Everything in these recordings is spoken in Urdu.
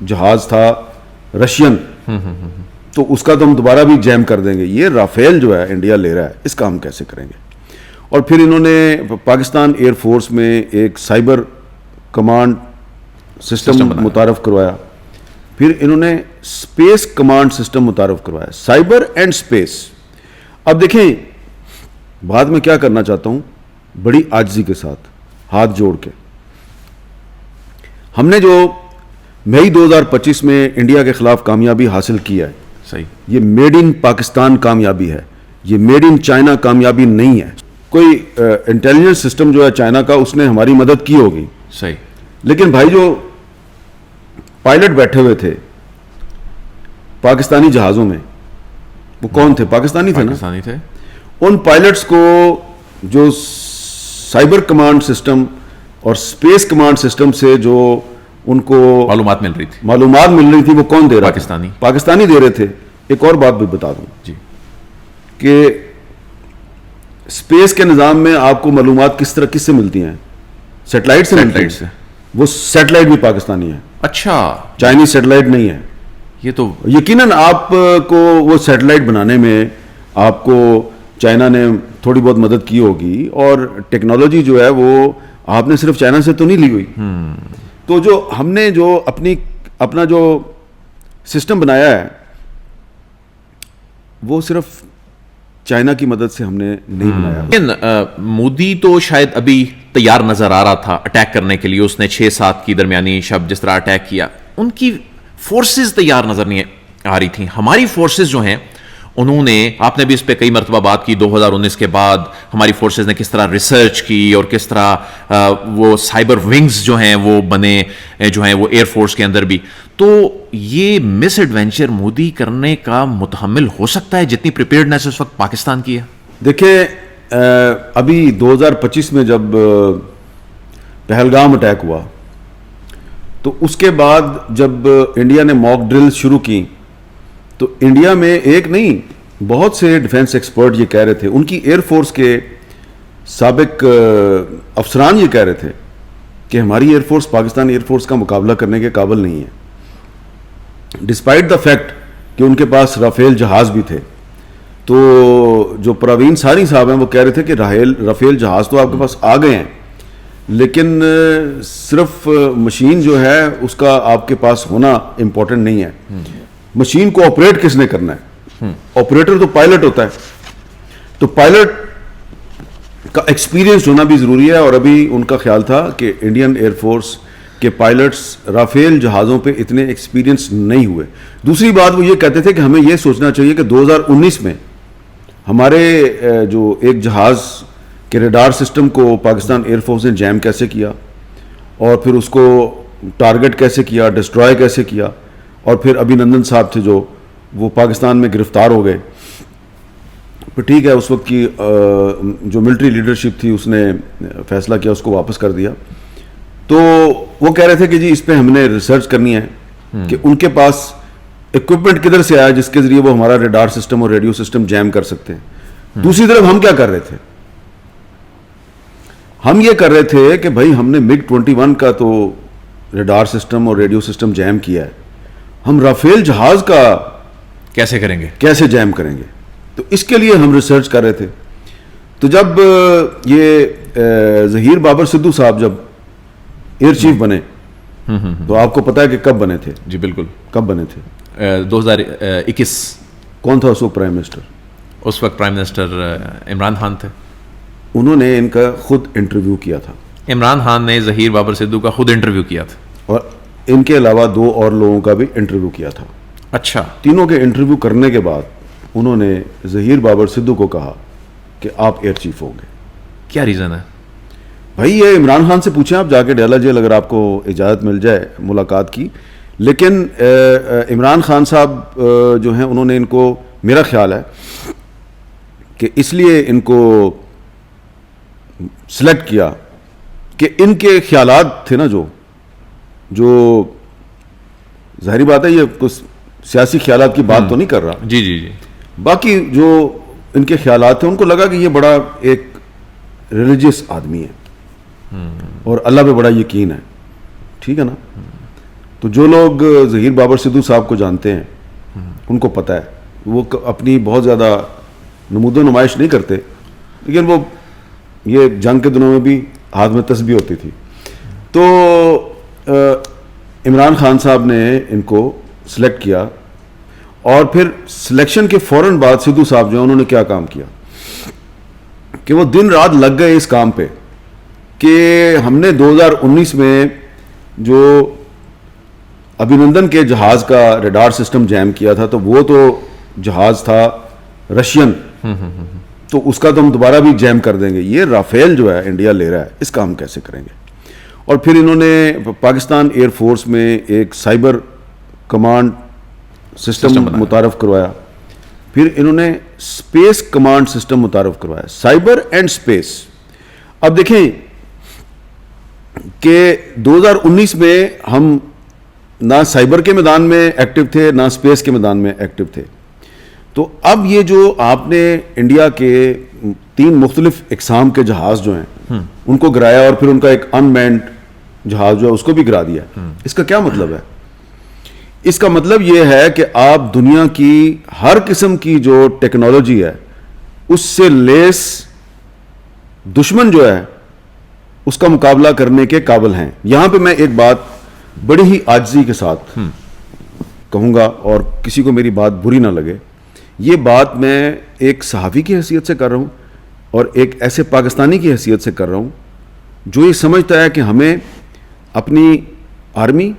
جہاز تھا رشین, تو اس کا تو ہم دوبارہ بھی جیم کر دیں گے. یہ رافیل جو ہے انڈیا لے رہا ہے, اس کا ہم کیسے کریں گے؟ اور پھر انہوں نے پاکستان ایئر فورس میں ایک سائبر کمانڈ سسٹم متعارف کروایا, پھر انہوں نے اسپیس کمانڈ سسٹم متعارف کروایا, سائبر اینڈ اسپیس. اب دیکھیں بعد میں کیا کرنا چاہتا ہوں, بڑی عاجزی کے ساتھ ہاتھ جوڑ کے, ہم نے جو مئی 2025 میں انڈیا کے خلاف کامیابی حاصل کیا ہے, صحیح, یہ میڈ ان پاکستان کامیابی ہے, یہ میڈ ان چائنا کامیابی نہیں ہے. کوئی انٹیلیجنس سسٹم جو ہے چائنا کا, اس نے ہماری مدد کی ہوگی, صحیح, لیکن بھائی جو پائلٹ بیٹھے ہوئے تھے پاکستانی جہازوں میں, وہ کون تھے؟ پاکستانی تھے نا. پاکستانی تھے. ان پائلٹس کو جو سائبر کمانڈ سسٹم اور اسپیس کمانڈ سسٹم سے جو ان کو معلومات مل رہی تھی, وہ کون دے رہا تھا؟ پاکستانی دے رہے تھے. ایک اور بات بھی بتا دوں جی, کہ اسپیس کے نظام میں آپ کو معلومات کس سے ملتی ہیں؟ سیٹلائٹ سے ملتی ہیں. وہ سیٹلائٹ بھی پاکستانی ہے. اچھا, چائنیز سیٹلائٹ نہیں ہے. یہ تو یقیناً آپ کو وہ سیٹلائٹ بنانے میں آپ کو چائنا نے تھوڑی بہت مدد کی ہوگی, اور ٹیکنالوجی جو ہے وہ آپ نے صرف چائنا سے تو نہیں لی ہوئی. تو جو ہم نے جو اپنا جو سسٹم بنایا ہے وہ صرف چائنا کی مدد سے ہم نے نہیں بنایا. لیکن مودی تو شاید ابھی تیار نظر آ رہا تھا اٹیک کرنے کے لیے. اس نے 6-7 کی درمیانی شب جس طرح اٹیک کیا, ان کی فورسز تیار نظر نہیں آ رہی تھیں. ہماری فورسز جو ہیں انہوں نے, آپ نے بھی اس پہ کئی مرتبہ بات کی, 2019 کے بعد ہماری فورسز نے کس طرح ریسرچ کی اور کس طرح وہ سائبر ونگز جو ہیں وہ بنے جو ہیں وہ ایئر فورس کے اندر بھی. تو یہ مس ایڈوینچر مودی کرنے کا متحمل ہو سکتا ہے جتنی پریپیئرڈنیس اس وقت پاکستان کی ہے؟ دیکھیں ابھی 2025 میں جب پہلگام اٹیک ہوا, تو اس کے بعد جب انڈیا نے موک ڈرل شروع کی, تو انڈیا میں ایک نہیں بہت سے ڈیفنس ایکسپرٹ یہ کہہ رہے تھے, ان کی ایئر فورس کے سابق افسران یہ کہہ رہے تھے کہ ہماری air force Pakistan air force کا مقابلہ کرنے کے قابل نہیں ہے, ڈسپائٹ دا فیکٹ کہ ان کے پاس رافیل جہاز بھی تھے. تو جو پروین ساری صاحب ہیں وہ کہہ رہے تھے کہ رافیل جہاز تو آپ کے پاس آ گئے ہیں, لیکن صرف مشین جو ہے اس کا آپ کے پاس ہونا امپورٹنٹ نہیں ہے. مشین کو آپریٹ کس نے کرنا ہے؟ آپریٹر تو پائلٹ ہوتا ہے. تو پائلٹ کا ایکسپیرینس ہونا بھی ضروری ہے, اور ابھی ان کا خیال تھا کہ انڈین ایئر فورس کے پائلٹس رافیل جہازوں پہ اتنے ایکسپیرینس نہیں ہوئے. دوسری بات وہ یہ کہتے تھے کہ ہمیں یہ سوچنا چاہیے کہ 2019 میں ہمارے جو ایک جہاز کے ریڈار سسٹم کو پاکستان ایئر فورس نے جیم کیسے کیا, اور پھر اس کو ٹارگٹ کیسے کیا, ڈسٹرائے کیسے کیا, اور پھر ابھی نندن صاحب تھے جو وہ پاکستان میں گرفتار ہو گئے. پھر ٹھیک ہے, اس وقت کی جو ملٹری لیڈرشپ تھی اس نے فیصلہ کیا اس کو واپس کر دیا. تو وہ کہہ رہے تھے کہ جی اس پہ ہم نے ریسرچ کرنی ہے کہ ان کے پاس اکوپمنٹ کدھر سے آیا جس کے ذریعے وہ ہمارا ریڈار سسٹم اور ریڈیو سسٹم جیم کر سکتے ہیں. دوسری طرف ہم کیا کر رہے تھے؟ ہم یہ کر رہے تھے کہ بھائی ہم نے MiG 21 کا تو ریڈار سسٹم اور ریڈیو سسٹم جیم کیا ہے, ہم رافیل جہاز کا کیسے کریں گے, کیسے جیم کریں گے؟ تو اس کے لیے ہم ریسرچ کر رہے تھے. تو جب یہ ظہیر بابر سدھو صاحب جب ایئر چیف بنے, تو آپ کو پتا ہے کہ کب بنے تھے؟ جی بالکل. کب بنے تھے؟ 2021. کون تھا اس وقت پرائم منسٹر؟ اس وقت پرائم منسٹر عمران خان تھے. انہوں نے ان کا خود انٹرویو کیا تھا. عمران خان نے ظہیر بابر سدھو کا خود انٹرویو کیا تھا, اور ان کے علاوہ 2 اور لوگوں کا بھی انٹرویو کیا تھا. اچھا. تینوں کے انٹرویو کرنے کے بعد انہوں نے ظہیر بابر سدھو کو کہا کہ آپ ایئر چیف ہوں گے. کیا ریزن ہے بھائی؟ یہ عمران خان سے پوچھیں آپ جا کے ڈیلا جیل, اگر آپ کو اجازت مل جائے ملاقات کی. لیکن عمران خان صاحب جو ہیں انہوں نے ان کو, میرا خیال ہے کہ اس لیے ان کو سلیکٹ کیا کہ ان کے خیالات تھے نا جو ظاہری بات ہے, یہ کچھ سیاسی خیالات کی بات تو نہیں کر رہا. جی جی جی. باقی جو ان کے خیالات تھے, ان کو لگا کہ یہ بڑا ایک ریلیجیس آدمی ہے اور اللہ پہ بڑا یقین ہے, ٹھیک ہے نا. تو جو لوگ ظہیر بابر سدھو صاحب کو جانتے ہیں ان کو پتہ ہے وہ اپنی بہت زیادہ نمود و نمائش نہیں کرتے, لیکن وہ یہ جنگ کے دنوں میں بھی ہاتھ میں تسبیح ہوتی تھی. تو عمران خان صاحب نے ان کو سلیکٹ کیا, اور پھر سلیکشن کے فوراً بعد سدھو صاحب جو ہیں انہوں نے کیا کام کیا کہ وہ دن رات لگ گئے اس کام پہ کہ ہم نے 2019 میں جو ابھینندن کے جہاز کا ریڈار سسٹم جیم کیا تھا, تو وہ تو جہاز تھا رشین, تو اس کا تو ہم دوبارہ بھی جیم کر دیں گے. یہ رافیل جو ہے انڈیا لے رہا ہے, اس کا ہم کیسے کریں گے؟ اور پھر انہوں نے پاکستان ایئر فورس میں ایک سائبر کمانڈ سسٹم متعارف کروایا, پھر انہوں نے اسپیس کمانڈ سسٹم متعارف کروایا, سائبر اینڈ اسپیس. اب دیکھیں کہ 2019 میں ہم نہ سائبر کے میدان میں ایکٹیو تھے نہ اسپیس کے میدان میں ایکٹیو تھے. تو اب یہ جو آپ نے انڈیا کے 3 مختلف اقسام کے جہاز جو ہیں ان کو گرایا, اور پھر ان کا ایک ان مینڈ جہاز جو ہے اس کو بھی گرا دیا, اس کا کیا مطلب ہے؟ اس کا مطلب یہ ہے کہ آپ دنیا کی ہر قسم کی جو ٹیکنالوجی ہے اس سے لیس دشمن جو ہے اس کا مقابلہ کرنے کے قابل ہیں. یہاں پہ میں ایک بات بڑی ہی عاجزی کے ساتھ کہوں گا, اور کسی کو میری بات بری نہ لگے, یہ بات میں ایک صحافی کی حیثیت سے کر رہا ہوں اور ایک ایسے پاکستانی کی حیثیت سے کر رہا ہوں جو یہ سمجھتا ہے کہ ہمیں اپنی آرمی,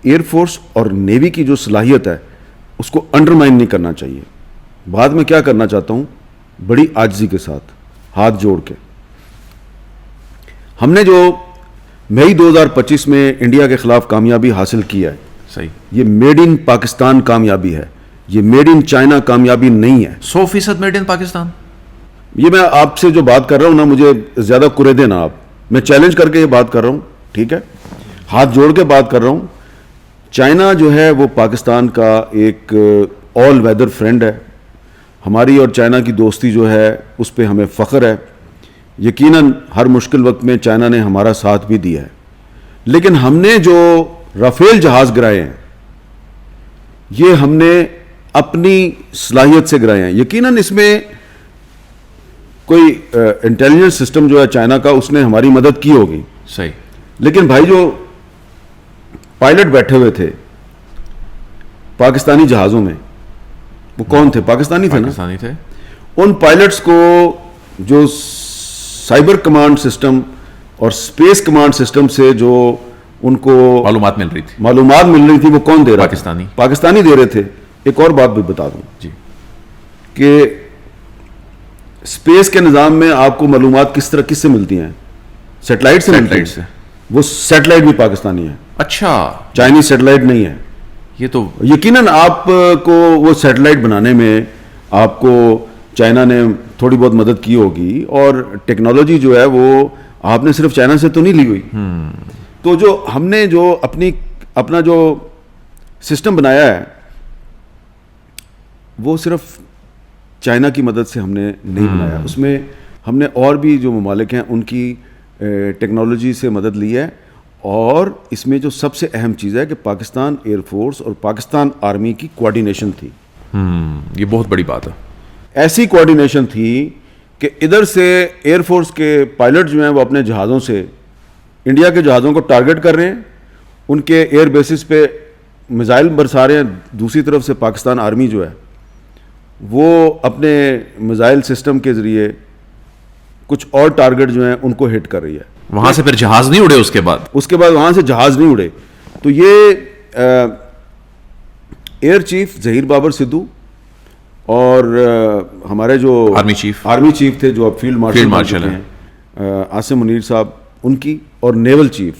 ایئر فورس اور نیوی کی جو صلاحیت ہے اس کو انڈرمائن نہیں کرنا چاہیے. بعد میں کیا کرنا چاہتا ہوں بڑی عاجزی کے ساتھ ہاتھ جوڑ کے, ہم نے جو مئی 2025 میں انڈیا کے خلاف کامیابی حاصل کی ہے, صحیح, یہ میڈ ان پاکستان کامیابی ہے, یہ میڈ ان چائنا کامیابی نہیں ہے. 100% میڈ ان پاکستان. یہ میں آپ سے جو بات کر رہا ہوں نا, مجھے زیادہ کرے دینا آپ, میں چیلنج کر کے یہ بات کر رہا ہوں, ٹھیک ہے, ہاتھ جوڑ کے بات کر رہا ہوں. چائنا جو ہے وہ پاکستان کا ایک آل ویدر فرینڈ ہے. ہماری اور چائنا کی دوستی جو ہے اس پہ ہمیں فخر ہے. یقیناً ہر مشکل وقت میں چائنا نے ہمارا ساتھ بھی دیا ہے, لیکن ہم نے جو رافیل جہاز گرائے ہیں یہ ہم نے اپنی صلاحیت سے گرائے ہیں. یقیناً اس میں کوئی انٹیلیجنس سسٹم جو ہے چائنا کا اس نے ہماری مدد کی ہوگی, صحیح, لیکن بھائی جو پائلٹ بیٹھے ہوئے تھے پاکستانی جہازوں میں وہ کون تھے؟ پاکستانی تھے نا. پاکستانی تھے. ان پائلٹس کو جو سائبر کمانڈ سسٹم اور اسپیس کمانڈ سسٹم سے جو ان کو معلومات مل رہی تھی وہ کون دے رہا؟ پاکستانی دے رہے تھے. ایک اور بات بھی بتا دوں جی کہ اسپیس کے نظام میں آپ کو معلومات کس سے ملتی ہیں؟ سیٹلائٹ سے ملتی ہیں. وہ سیٹلائٹ بھی پاکستانی ہے. اچھا, چائنیز سیٹلائٹ نہیں ہے. یہ تو یقیناً آپ کو وہ سیٹلائٹ بنانے میں آپ کو چائنا نے تھوڑی بہت مدد کی ہوگی, اور ٹیکنالوجی جو ہے وہ آپ نے صرف چائنا سے تو نہیں لی ہوئی. تو جو ہم نے جو اپنا جو سسٹم بنایا ہے وہ صرف چائنا کی مدد سے ہم نے نہیں بنایا. اس میں ہم نے اور بھی جو ممالک ہیں ان کی ٹیکنالوجی سے مدد لی ہے, اور اس میں جو سب سے اہم چیز ہے کہ پاکستان ایئر فورس اور پاکستان آرمی کی کوارڈینیشن تھی. یہ بہت بڑی بات ہے. ایسی کوارڈینیشن تھی کہ ادھر سے ایئر فورس کے پائلٹ جو ہیں وہ اپنے جہازوں سے انڈیا کے جہازوں کو ٹارگٹ کر رہے ہیں, ان کے ایئر بیسز پہ میزائل برسا رہے ہیں. دوسری طرف سے پاکستان آرمی جو ہے وہ اپنے میزائل سسٹم کے ذریعے کچھ اور ٹارگٹ جو ہیں ان کو ہٹ کر رہی ہے. وہاں سے پھر جہاز نہیں اڑے, اس کے بعد وہاں سے جہاز نہیں اڑے. تو یہ ایئر چیف ظہیر بابر سدھو اور ہمارے جو آرمی چیف تھے جو اب فیلڈ مارشل ہیں عاصم منیر صاحب, ان کی, اور نیول چیف,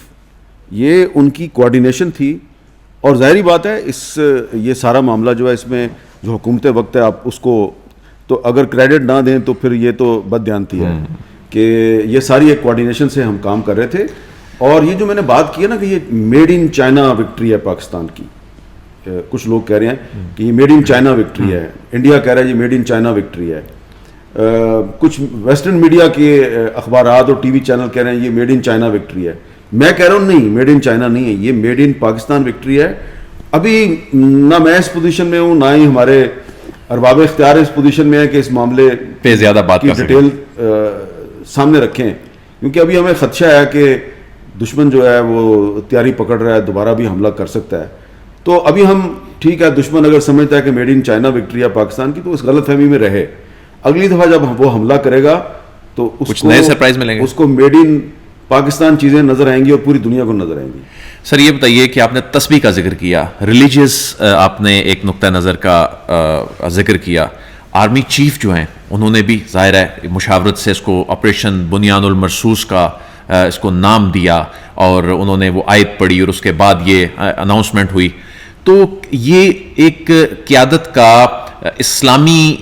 یہ ان کی کوارڈینیشن تھی. اور ظاہری بات ہے یہ سارا معاملہ جو ہے اس میں جو حکومت وقت ہے آپ اس کو تو اگر کریڈٹ نہ دیں تو پھر یہ تو بددیانتی ہے کہ یہ ساری ایک کوارڈینیشن سے ہم کام کر رہے تھے. اور یہ جو میں نے بات کی ہے نا کہ یہ میڈ ان چائنا وکٹری ہے پاکستان کی, کچھ لوگ کہہ رہے ہیں کہ یہ میڈ ان چائنا وکٹری ہے, انڈیا کہہ رہا ہے یہ میڈ ان چائنا وکٹری ہے, کچھ ویسٹرن میڈیا کے اخبارات اور ٹی وی چینل کہہ رہے ہیں یہ میڈ ان چائنا وکٹری ہے. میں کہہ رہا ہوں نہیں, میڈ ان چائنا نہیں ہے, یہ میڈ ان پاکستان وکٹری ہے. ابھی نہ میں اس پوزیشن میں ہوں, نہ ہی ہمارے ارباب اختیار اس پوزیشن میں ہے کہ اس معاملے پہ زیادہ بات کی ڈیٹیل سامنے رکھیں, کیونکہ ابھی ہمیں خدشہ ہے کہ دشمن جو ہے وہ تیاری پکڑ رہا ہے, دوبارہ بھی حملہ کر سکتا ہے. تو ابھی ہم ٹھیک ہے, دشمن اگر سمجھتا ہے کہ میڈ ان چائنا وکٹری ہے پاکستان کی, تو اس غلط فہمی میں رہے. اگلی دفعہ جب وہ حملہ کرے گا تو کچھ نئے سرپرائز ملیں گے, اس کو میڈ ان پاکستان چیزیں نظر آئیں گی اور پوری دنیا کو نظر آئیں گی. سر یہ بتائیے کہ آپ نے تسبیح کا ذکر کیا, ریلیجیس آپ نے ایک نقطہ نظر کا ذکر کیا. آرمی چیف جو ہیں انہوں نے بھی ظاہر ہے مشاورت سے اس کو آپریشن بنیان المرصوص کا اس کو نام دیا, اور انہوں نے وہ آیت پڑھی اور اس کے بعد یہ اناؤنسمنٹ ہوئی. تو یہ ایک قیادت کا اسلامی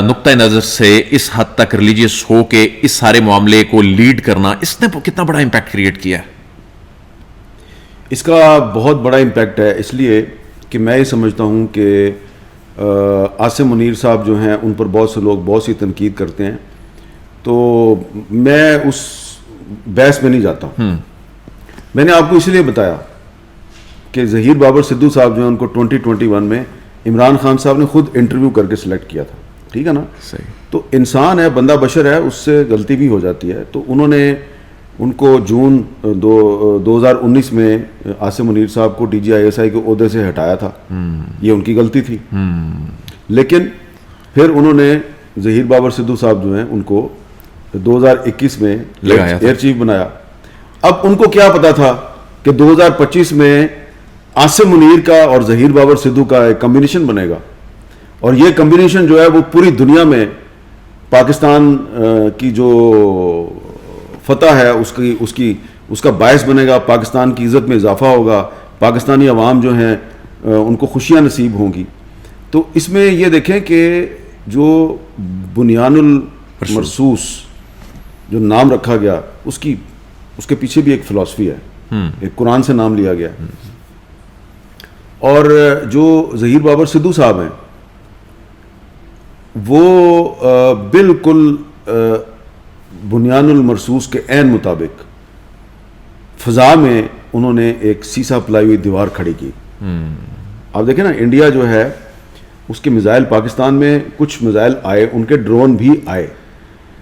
نقطہ نظر سے اس حد تک ریلیجیس ہو کے اس سارے معاملے کو لیڈ کرنا, اس نے کتنا بڑا امپیکٹ کریٹ کیا ہے؟ اس کا بہت بڑا امپیکٹ ہے, اس لیے کہ میں یہ سمجھتا ہوں کہ عاصم منیر صاحب جو ہیں ان پر بہت سے لوگ بہت سی تنقید کرتے ہیں, تو میں اس بحث میں نہیں جاتا ہوں. میں نے آپ کو اس لیے بتایا کہ ظہیر بابر سدھو صاحب جو ہیں ان کو 2021 میں عمران خان صاحب نے خود انٹرویو کر کے سلیکٹ کیا تھا, ٹھیک ہے نا. صحیح. تو انسان ہے, بندہ بشر ہے, اس سے غلطی بھی ہو جاتی ہے. تو انہوں نے ان کو جون 2019 میں عاصم منیر صاحب کو DGISI کے عہدے سے ہٹایا تھا, یہ ان کی غلطی تھی. لیکن پھر انہوں نے ظہیر بابر سدھو صاحب جو ہیں ان کو 2021 میں ایئر چیف بنایا. اب ان کو کیا پتا تھا کہ 2025 میں عاصم منیر کا اور ظہیر بابر سدھو کا ایک کمبینیشن بنے گا, اور یہ کمبینیشن جو ہے وہ پوری دنیا میں پاکستان کی جو فتح ہے اس کا باعث بنے گا, پاکستان کی عزت میں اضافہ ہوگا, پاکستانی عوام جو ہیں ان کو خوشیاں نصیب ہوں گی. تو اس میں یہ دیکھیں کہ جو بنیان المرصوص جو نام رکھا گیا اس کے پیچھے بھی ایک فلسفی ہے, ایک قرآن سے نام لیا گیا. اور جو ظہیر بابر سدھو صاحب ہیں وہ بالکل بنیان المرصوص کے عین مطابق فضا میں انہوں نے ایک سیسا پلائی ہوئی دیوار کھڑی کی. آپ دیکھیں نا, انڈیا جو ہے اس کے میزائل پاکستان میں کچھ میزائل آئے, ان کے ڈرون بھی آئے,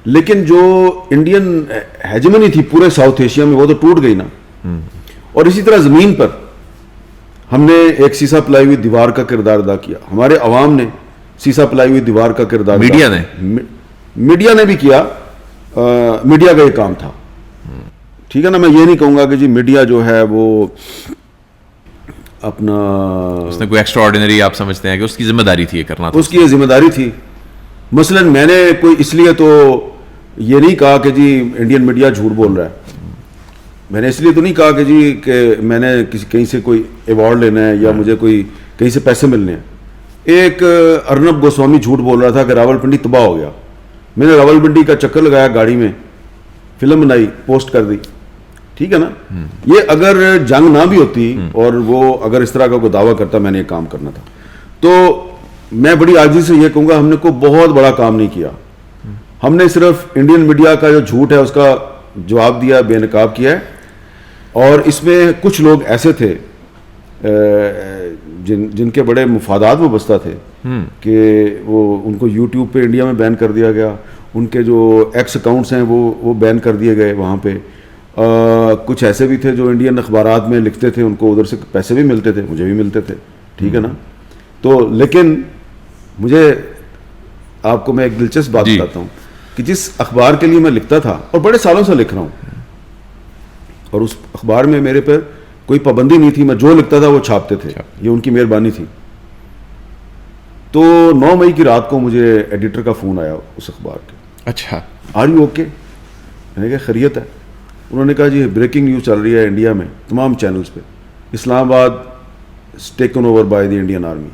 لیکن جو انڈین ہیجمنی تھی پورے ساؤتھ ایشیا میں وہ تو ٹوٹ گئی نا. اور اسی طرح زمین پر ہم نے ایک سیسا پلائی ہوئی دیوار کا کردار ادا کیا, ہمارے عوام نے سیسا پلائی ہوئی دیوار کا کردار, میڈیا نے بھی کیا, میڈیا کا یہ کام تھا, ٹھیک ہے نا. میں یہ نہیں کہوں گا کہ جی میڈیا جو ہے وہ اپنا اس نے کوئی ایکسٹرا آرڈینری آپ سمجھتے ہیں کہ اس کی ذمہ داری تھی یہ کرنا, اس کی یہ ذمہ داری تھی. مثلا میں نے کوئی اس لیے تو یہ نہیں کہا کہ جی انڈین میڈیا جھوٹ بول رہا ہے, میں نے اس لیے تو نہیں کہا کہ جی کہ میں نے کہیں سے کوئی ایوارڈ لینا ہے یا مجھے کوئی کہیں سے پیسے ملنے ہیں. ایک ارنب گوسوامی جھوٹ بول رہا تھا کہ راولپنڈی تباہ ہو گیا, میں نے راولپنڈی کا چکر لگایا گاڑی میں, فلم بنائی, پوسٹ کر دی, ٹھیک ہے نا. یہ اگر جنگ نہ بھی ہوتی اور وہ اگر اس طرح کا کوئی دعویٰ کرتا میں نے یہ کام کرنا تھا, تو میں بڑی عاجزی سے یہ کہوں گا ہم نے کوئی بہت بڑا کام نہیں کیا. ہم نے صرف انڈین میڈیا کا جو جھوٹ ہے اس کا جواب دیا, بے نقاب کیا ہے. اور اس میں کچھ لوگ ایسے تھے جن کے بڑے مفادات وابستہ تھے کہ وہ ان کو یوٹیوب پہ انڈیا میں بین کر دیا گیا, ان کے جو ایکس اکاؤنٹس ہیں وہ بین کر دیے گئے وہاں پہ. کچھ ایسے بھی تھے جو انڈین اخبارات میں لکھتے تھے, ان کو ادھر سے پیسے بھی ملتے تھے, مجھے بھی ملتے تھے, ٹھیک ہے نا. تو لیکن مجھے آپ کو میں ایک دلچسپ بات بتاتا ہوں کہ جس اخبار کے لیے میں لکھتا تھا اور بڑے سالوں سے لکھ رہا ہوں, اور اس اخبار میں میرے پر کوئی پابندی نہیں تھی, میں جو لکھتا تھا وہ چھاپتے تھے, یہ ان کی مہربانی تھی. تو 9 مئی کی رات کو مجھے ایڈیٹر کا فون آیا اس اخبار کے, اچھا آر یو اوکے؟ میں نے کہا خیریت ہے. انہوں نے کہا جی بریکنگ نیوز چل رہی ہے انڈیا میں تمام چینلز پہ, اسلام آباد is taken over by the Indian army.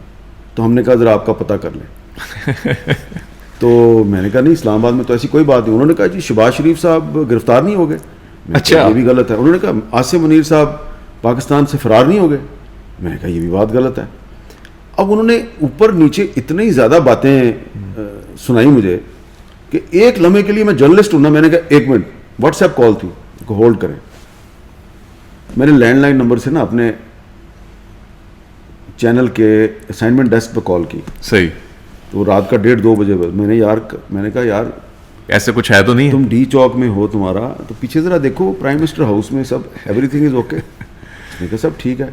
تو ہم نے کہا ذرا آپ کا پتہ کر لیں. تو میں نے کہا نہیں, اسلام آباد میں تو ایسی کوئی بات نہیں. انہوں نے کہا جی شہباز شریف صاحب گرفتار نہیں ہو گئے. اچھا, یہ بھی غلط ہے. انہوں نے کہا عاصم منیر صاحب پاکستان سے فرار نہیں ہو گئے. میں نے کہا یہ بھی بات غلط ہے. اب انہوں نے اوپر نیچے اتنی زیادہ باتیں سنائی مجھے کہ ایک لمحے کے لیے میں جرنلسٹ ہوں نا, میں نے کہا ایک منٹ, واٹس ایپ کال تھی, کو ہولڈ کریں. میرے لینڈ لائن نمبر سے نا اپنے چینل کے اسائنمنٹ ڈیسک پہ کال کی, صحیح, تو رات کا 1:30-2 بجے میں نے کہا یار ایسے کچھ ہے تو نہیں, تم ڈی چوک میں ہو, تمہارا تو پیچھے ذرا دیکھو پرائم منسٹر ہاؤس میں سب ایوری تھنگ از اوکے. میں نے کہا سب ٹھیک ہے.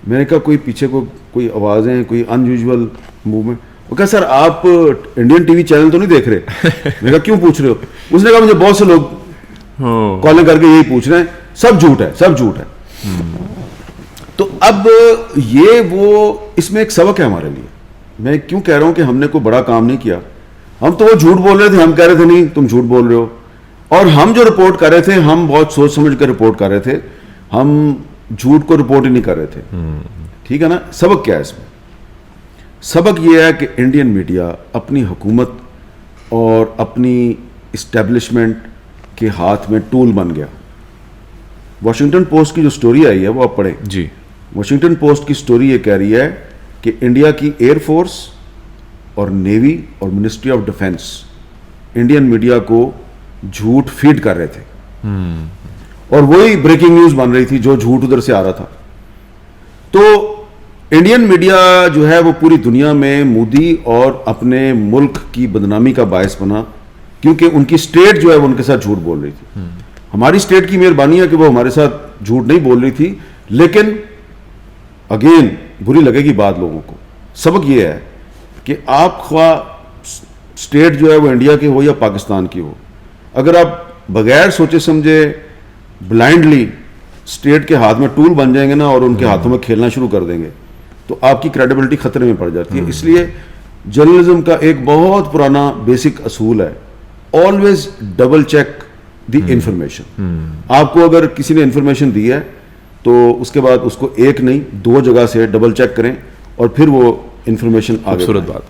میں نے کہا کوئی پیچھے کوئی آوازیں, کوئی ان یوزول موومنٹ. وہ کہا سر آپ انڈین ٹی وی چینل تو نہیں دیکھ رہے؟ میں نے کہا کیوں پوچھ رہے ہو؟ اس نے کہا مجھے بہت سے لوگ کالیں کر کے یہی پوچھ رہے ہیں, سب جھوٹ ہے, سب جھوٹ ہے. تو اب یہ وہ اس میں ایک سبق ہے ہمارے لیے. میں کیوں کہہ رہا ہوں کہ ہم نے کوئی بڑا کام نہیں کیا, ہم تو وہ جھوٹ بول رہے تھے, ہم کہہ رہے تھے نہیں تم جھوٹ بول رہے ہو, اور ہم جو رپورٹ کر رہے تھے ہم بہت سوچ سمجھ کر رپورٹ کر رہے تھے, ہم جھوٹ کو رپورٹ ہی نہیں کر رہے تھے. ٹھیک ہے نا. سبق کیا ہے اس میں؟ سبق یہ ہے کہ انڈین میڈیا اپنی حکومت اور اپنی اسٹیبلشمنٹ کے ہاتھ میں ٹول بن گیا. واشنگٹن پوسٹ کی جو سٹوری آئی ہے وہ آپ پڑھیں جی. واشنگٹن پوسٹ کی سٹوری یہ کہہ رہی ہے کہ انڈیا کی ایئر فورس اور نیوی اور ministry of defence Indian media کو جھوٹ فیڈ کر رہے تھے, اور وہی بریکنگ نیوز بن رہی تھی جو جھوٹ ادھر سے آ رہا تھا. تو انڈین میڈیا جو ہے وہ پوری دنیا میں مودی اور اپنے ملک کی بدنامی کا باعث بنا, کیونکہ ان کی اسٹیٹ جو ہے وہ ان کے ساتھ جھوٹ بول رہی تھی. ہماری اسٹیٹ کی مہربانی ہے کہ وہ ہمارے ساتھ جھوٹ نہیں بول رہی تھی, لیکن اگین بری لگے گی بات لوگوں کو. سبق یہ ہے کہ آپ خواہ اسٹیٹ جو ہے وہ انڈیا کی ہو یا پاکستان کی ہو, اگر آپ بغیر سوچے سمجھے بلائنڈلی اسٹیٹ کے ہاتھ میں ٹول بن جائیں گے نا اور ان کے ہاتھوں میں کھیلنا شروع کر دیں گے تو آپ کی کریڈیبلٹی خطرے میں پڑ جاتی ہے. اس لیے جرنلزم کا ایک بہت پرانا بیسک اصول ہے, always double check the information. آپ کو اگر کسی نے انفارمیشن دی ہے تو اس کے بعد اس کو ایک نہیں 2 جگہ سے ڈبل چیک کریں اور پھر وہ انفارمیشن. خوبصورت بات.